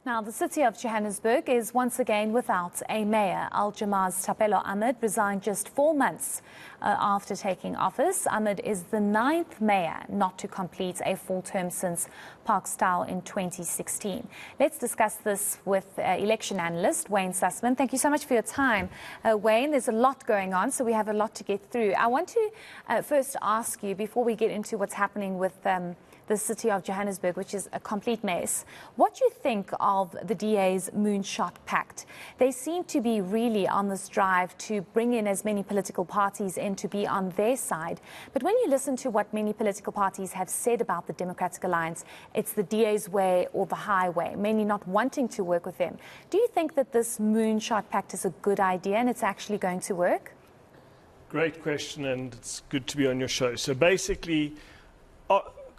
Now, the city of Johannesburg is once again without a mayor. Jama-ah's Thapelo resigned just 4 months after taking office. Ahmed is the 9th mayor not to complete a full term since Park Style in 2016. Let's discuss this with election analyst Wayne Sussman. Thank you so much for your time, Wayne. There's a lot going on, so we have a lot to get through. I want to first ask you, before we get into what's happening with the city of Johannesburg, which is a complete mess, what do you think of the DA's Moonshot Pact? They seem to be really on this drive to bring in as many political parties in to be on their side. But when you listen to what many political parties have said about the Democratic Alliance, it's the DA's way or the highway, many not wanting to work with them. Do you think that this Moonshot Pact is a good idea and it's actually going to work? Great question, and it's good to be on your show. So basically,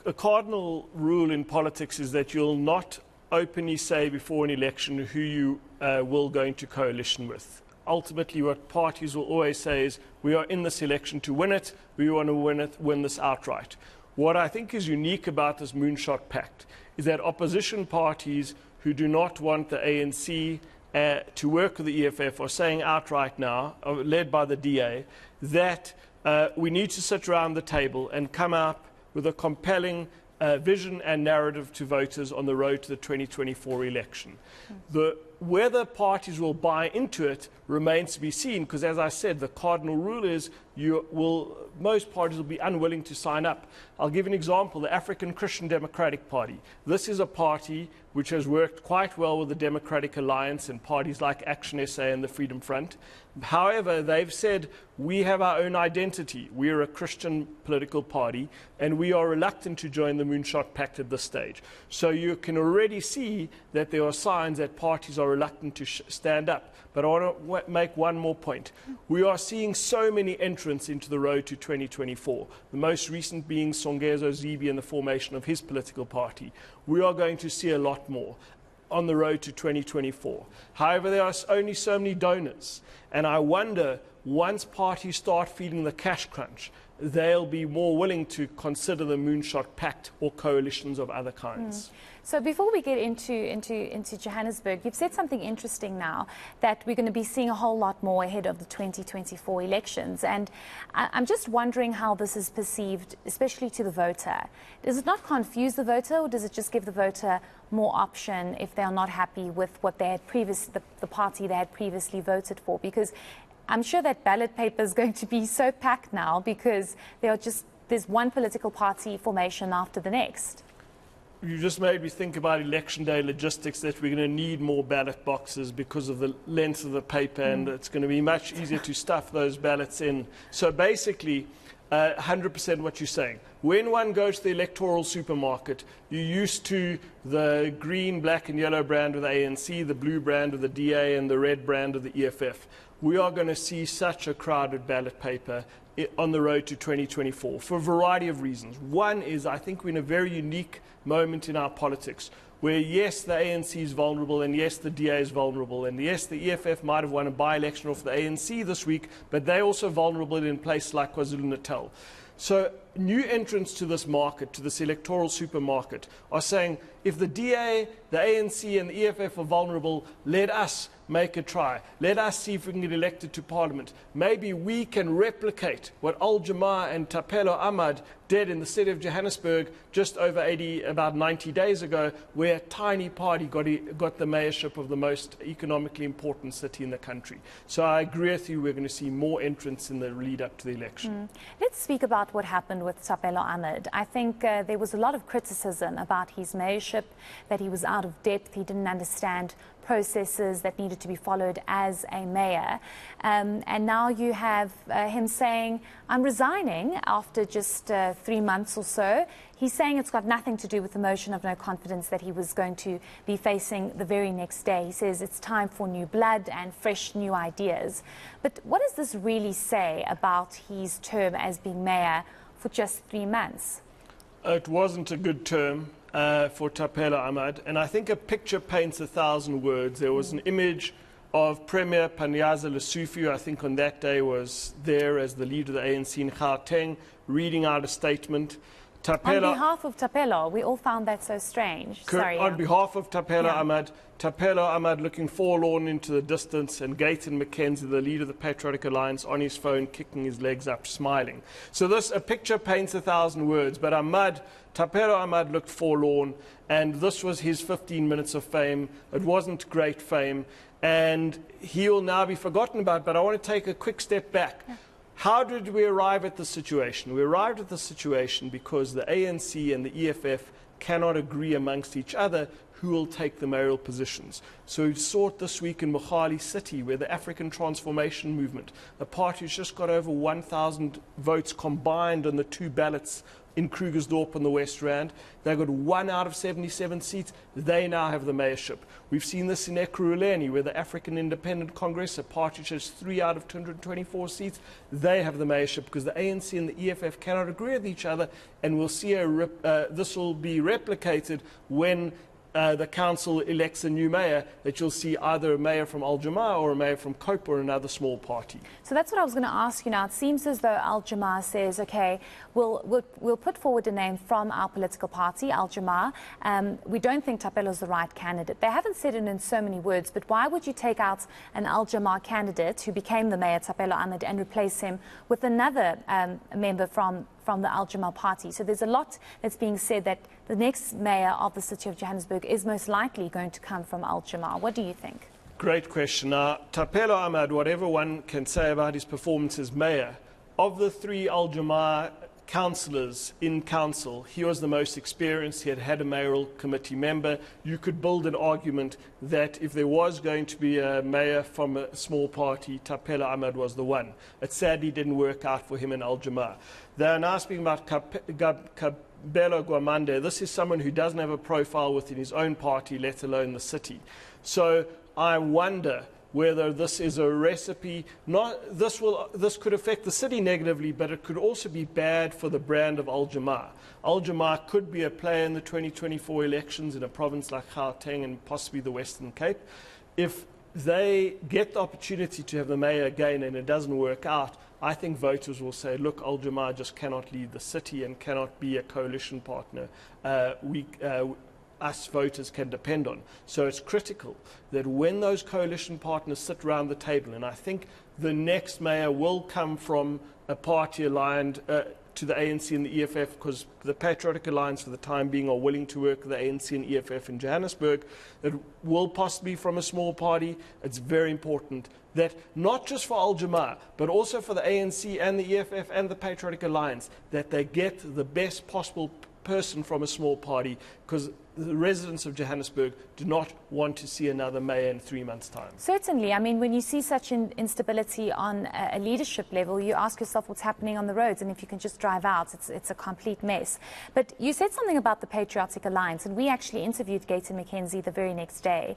a cardinal rule in politics is that you'll not openly say before an election who you will go into coalition with. Ultimately, what parties will always say is, we are in this election to win it, we want to win this outright. What I think is unique about this Moonshot Pact is that opposition parties who do not want the ANC to work with the EFF are saying outright now, led by the DA, that we need to sit around the table and come up with a compelling vision and narrative to voters on the road to the 2024 election. Whether parties will buy into it remains to be seen, because as I said, the cardinal rule is most parties will be unwilling to sign up. I'll give an example, the African Christian Democratic Party. This is a party which has worked quite well with the Democratic Alliance and parties like Action SA and the Freedom Front. However, they've said, we have our own identity. We are a Christian political party, and we are reluctant to join the Moonshot Pact at this stage. So you can already see that there are signs that parties are reluctant to stand up. But I want to make one more point. We are seeing so many entrants into the road to 2024, the most recent being Songezo Zibi and the formation of his political party. We are going to see a lot more on the road to 2024. However, there are only so many donors, and I wonder, once parties start feeling the cash crunch, they'll be more willing to consider the Moonshot Pact or coalitions of other kinds. So before we get into Johannesburg, you've said something interesting now, that we're going to be seeing a whole lot more ahead of the 2024 elections. And I'm just wondering how this is perceived, especially to the voter. Does it not confuse the voter, or does it just give the voter more option if they are not happy with what they had the party they had previously voted for? Because I'm sure that ballot paper is going to be so packed now, because there's one political party formation after the next. You just made me think about election day logistics, that we're going to need more ballot boxes because of the length of the paper, and it's going to be much easier to stuff those ballots in. So basically, 100% what you're saying. When one goes to the electoral supermarket, you're used to the green, black and yellow brand of the ANC, the blue brand of the DA and the red brand of the EFF. We are going to see such a crowded ballot paper on the road to 2024 for a variety of reasons. One is, I think we're in a very unique moment in our politics where, yes, the ANC is vulnerable, and yes, the DA is vulnerable, and yes, the EFF might have won a by-election off the ANC this week, but they're also vulnerable in places like KwaZulu-Natal. So new entrants to this market, to this electoral supermarket, are saying, if the DA, the ANC and the EFF are vulnerable, let us make a try. Let us see if we can get elected to Parliament. Maybe we can replicate what Jama-ah and Thapelo Ahmed did in the city of Johannesburg just over about 90 days ago, where a tiny party got the mayorship of the most economically important city in the country. So I agree with you, we're going to see more entrants in the lead up to the election. Let's speak about what happened with Thapelo Ahmed. I think there was a lot of criticism about his mayorship, that he was out of depth, he didn't understand processes that needed to be followed as a mayor. And now you have him saying, I'm resigning after just 3 months or so. He's saying it's got nothing to do with the motion of no confidence that he was going to be facing the very next day. He says it's time for new blood and fresh new ideas. But what does this really say about his term as being mayor for just 3 months? It wasn't a good term for Thapelo Ahmed, and I think a picture paints 1,000 words. There was an image of Premier Panyaza Lesufi, who I think on that day was there as the leader of the ANC in Gauteng, reading out a statement. Thapelo, on behalf of Thapelo, we all found that so strange. Sorry. on behalf of Thapelo Yeah. Thapelo Ahmad looking forlorn into the distance, and Gayton McKenzie, the leader of the Patriotic Alliance, on his phone, kicking his legs up, smiling. So a picture paints 1,000 words, but Thapelo Ahmad looked forlorn, and this was his 15 minutes of fame. It wasn't great fame, and he will now be forgotten about, but I want to take a quick step back. Yeah. How did we arrive at this situation? We arrived at this situation because the ANC and the EFF cannot agree amongst each other who will take the mayoral positions. So we saw it this week in Mogale City, where the African Transformation Movement, a party who's just got over 1,000 votes combined on the two ballots in Krugersdorp on the West Rand. They got 1 out of 77 seats. They now have the mayorship. We've seen this in Ekurhuleni, where the African Independent Congress, a party which has 3 out of 224 seats, they have the mayorship because the ANC and the EFF cannot agree with each other, and we'll see this will be replicated when the council elects a new mayor, that you'll see either a mayor from Jama-ah or a mayor from Cope or another small party. So that's what I was going to ask you now. It seems as though Jama-ah says, okay, we'll put forward a name from our political party, Jama-ah. We don't think Thapelo is the right candidate. They haven't said it in so many words, but why would you take out an Jama-ah candidate who became the mayor, Thapelo Ahmad, and replace him with another member from the Jama-ah party? So there's a lot that's being said that the next mayor of the City of Johannesburg is most likely going to come from Jama-ah. What do you think? Great question. Now, Thapelo Ahmad, whatever one can say about his performance as mayor, of the 3 Jama-ah councillors in council, he was the most experienced. He had had a mayoral committee member. You could build an argument that if there was going to be a mayor from a small party, Thapelo Ahmad was the one. It sadly didn't work out for him in Jama-ah. They are now speaking about Kabelo Gwamande. This is someone who doesn't have a profile within his own party, let alone the city. So I wonder whether this is a recipe. This could affect the city negatively, but it could also be bad for the brand of Jama-ah. Jama-ah could be a player in the 2024 elections in a province like Gauteng and possibly the Western Cape. If they get the opportunity to have the mayor again and it doesn't work out, I think voters will say, look, Jama-ah just cannot lead the city and cannot be a coalition partner us voters can depend on. So it's critical that when those coalition partners sit around the table, and I think the next mayor will come from a party aligned to the ANC and the EFF, because the Patriotic Alliance for the time being are willing to work with the ANC and EFF in Johannesburg. It will possibly from a small party. It's very important that not just for Jama-ah, but also for the ANC and the EFF and the Patriotic Alliance, that they get the best possible person from a small party, because the residents of Johannesburg do not want to see another mayor in 3 months' time. Certainly. I mean, when you see such instability on a leadership level, you ask yourself what's happening on the roads, and if you can just drive out, it's a complete mess. But you said something about the Patriotic Alliance, and we actually interviewed Gayton McKenzie the very next day,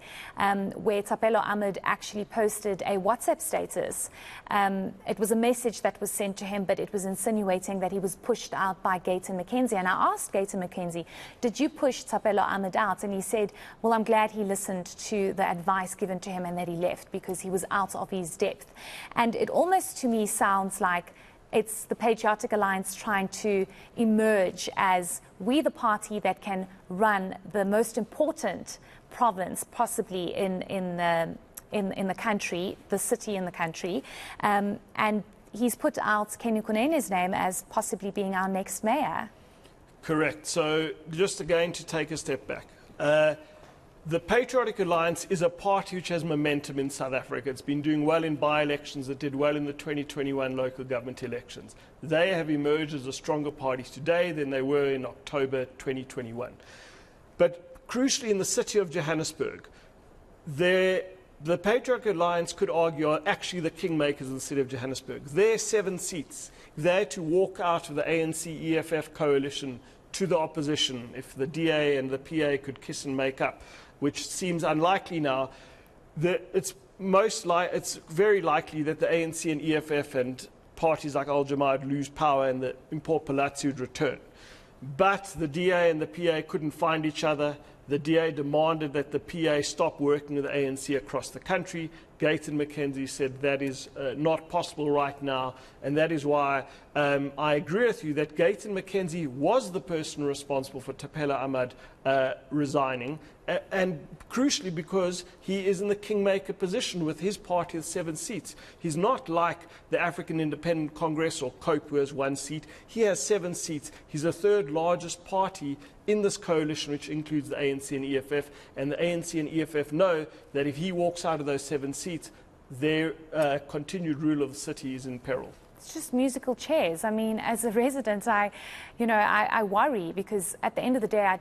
where Thapelo Ahmad actually posted a WhatsApp status. It was a message that was sent to him, but it was insinuating that he was pushed out by Gayton McKenzie. And I asked Gayton McKenzie, did you push Thapelo Ahmad out? And he said, well, I'm glad he listened to the advice given to him and that he left because he was out of his depth. And it almost to me sounds like it's the Patriotic Alliance trying to emerge as we the party that can run the most important province possibly in the country, the city in the country. And he's put out Kenny Kunene's name as possibly being our next mayor. Correct. So just again to take a step back. The Patriotic Alliance is a party which has momentum in South Africa. It's been doing well in by-elections. It did well in the 2021 local government elections. They have emerged as a stronger party today than they were in October 2021. But crucially, in the city of Johannesburg, the Patriotic Alliance could argue are actually the kingmakers of the city of Johannesburg. Their 7 seats, they're to walk out of the ANC-EFF coalition to the opposition if the DA and the PA could kiss and make up, which seems unlikely now. It's very likely that the ANC and EFF and parties like Jama-ah would lose power and the Import Palazzi would return. But the DA and the PA couldn't find each other. The DA demanded that the PA stop working with the ANC across the country. Gayton McKenzie said that is not possible right now, and that is why I agree with you that Gayton McKenzie was the person responsible for Thapelo Ahmad resigning, and crucially because he is in the kingmaker position with his party with 7 seats. He's not like the African Independent Congress or COPE, who has 1 seat. He has 7 seats. He's the 3rd largest party in this coalition, which includes the ANC and EFF, and the ANC and EFF know that if he walks out of those 7 seats, their continued rule of the city is in peril. It's just musical chairs. I mean, as a resident, I worry, because at the end of the day, I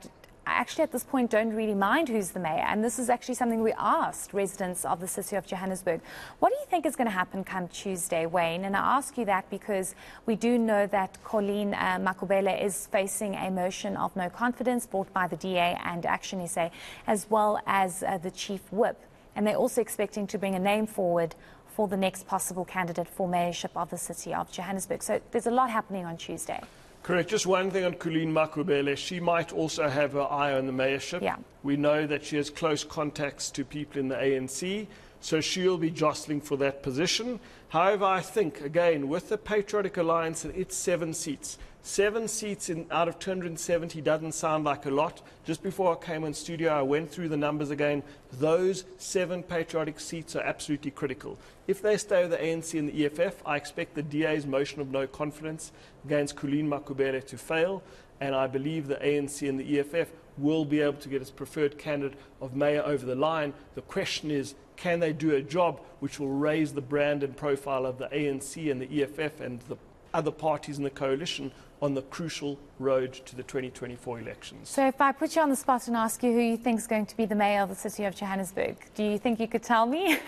actually at this point don't really mind who's the mayor, and this is actually something we asked residents of the City of Johannesburg. What do you think is going to happen come Tuesday, Wayne? And I ask you that because we do know that Colleen Makubele is facing a motion of no confidence brought by the DA and Action SA, as well as the chief whip, and they're also expecting to bring a name forward for the next possible candidate for mayorship of the City of Johannesburg. So there's a lot happening on Tuesday. Correct. Just one thing on Colleen Makubele. She might also have her eye on the mayorship. Yeah. We know that she has close contacts to people in the ANC, so she'll be jostling for that position. However, I think, again, with the Patriotic Alliance, it's 7 seats. 7 seats out of 270 doesn't sound like a lot. Just before I came on studio, I went through the numbers again. Those 7 patriotic seats are absolutely critical. If they stay with the ANC and the EFF, I expect the DA's motion of no confidence against Colleen Makubele to fail, and I believe the ANC and the EFF will be able to get its preferred candidate of mayor over the line. The question is, can they do a job which will raise the brand and profile of the ANC and the EFF and the other parties in the coalition on the crucial road to the 2024 elections? So if I put you on the spot and ask you who you think is going to be the mayor of the City of Johannesburg, do you think you could tell me?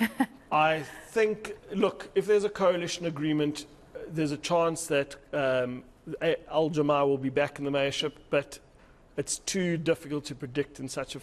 I think, look, if there's a coalition agreement, there's a chance that Jama-ah will be back in the mayorship, but it's too difficult to predict in such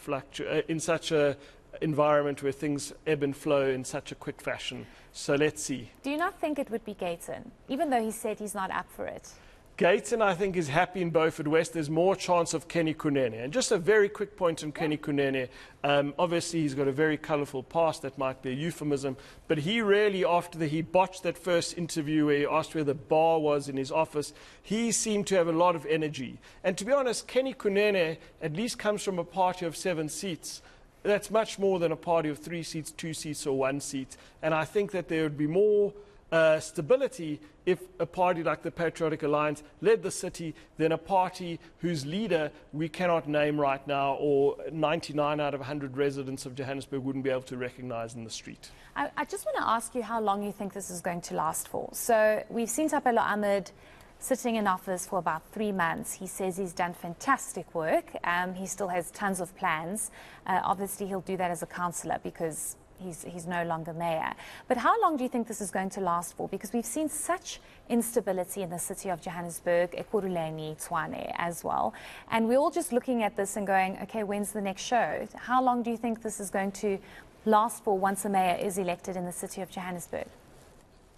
a environment where things ebb and flow in such a quick fashion. So let's see. Do you not think it would be Gayton, even though he said he's not up for it? Gayton, I think, is happy in Beaufort West. There's more chance of Kenny Kunene. And just a very quick point on Kenny Kunene. Obviously, he's got a very colourful past. That might be a euphemism. But he really, after he botched that first interview where he asked where the bar was in his office, he seemed to have a lot of energy. And to be honest, Kenny Kunene at least comes from a party of 7 seats. That's much more than a party of 3 seats, 2 seats, or 1 seat. And I think that there would be more stability if a party like the Patriotic Alliance led the city than a party whose leader we cannot name right now, or 99 out of 100 residents of Johannesburg wouldn't be able to recognize in the street. I just want to ask you how long you think this is going to last for. So we've seen Thapelo Ahmad sitting in office for about 3 months. He says he's done fantastic work. He still has tons of plans. Obviously, he'll do that as a councillor because he's no longer mayor. But how long do you think this is going to last for? Because we've seen such instability in the City of Johannesburg, Ekurhuleni, Tshwane as well. And we're all just looking at this and going, okay, when's the next show? How long do you think this is going to last for once a mayor is elected in the City of Johannesburg?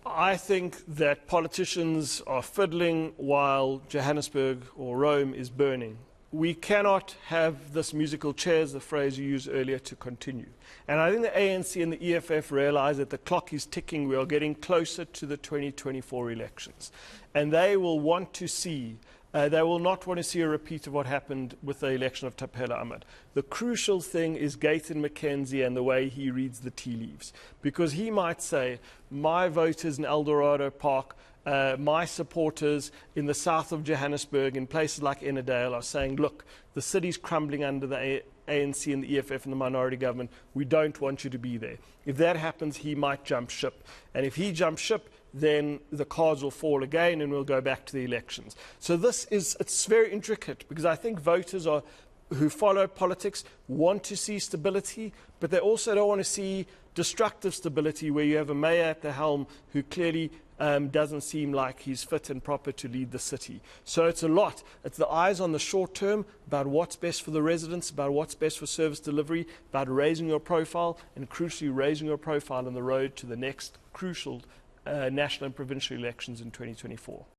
I think that politicians are fiddling while Johannesburg or Rome is burning. We cannot have this musical chairs, the phrase you used earlier, to continue. And I think the ANC and the EFF realize that the clock is ticking. We are getting closer to the 2024 elections. And they will want to see, they will not want to see a repeat of what happened with the election of Thapelo Ahmad. The crucial thing is Gayton McKenzie and the way he reads the tea leaves. Because he might say, my voters in Eldorado Park, my supporters in the south of Johannesburg, in places like Ennerdale, are saying, look, the city's crumbling under the ANC and the EFF and the minority government. We don't want you to be there. If that happens, he might jump ship. And if he jumps ship, then the cards will fall again and we'll go back to the elections. So it's very intricate, because I think voters who follow politics want to see stability, but they also don't want to see destructive stability where you have a mayor at the helm who clearly doesn't seem like he's fit and proper to lead the city. So it's a lot. It's the eyes on the short term about what's best for the residents, about what's best for service delivery, about raising your profile, and crucially raising your profile on the road to the next crucial national and provincial elections in 2024.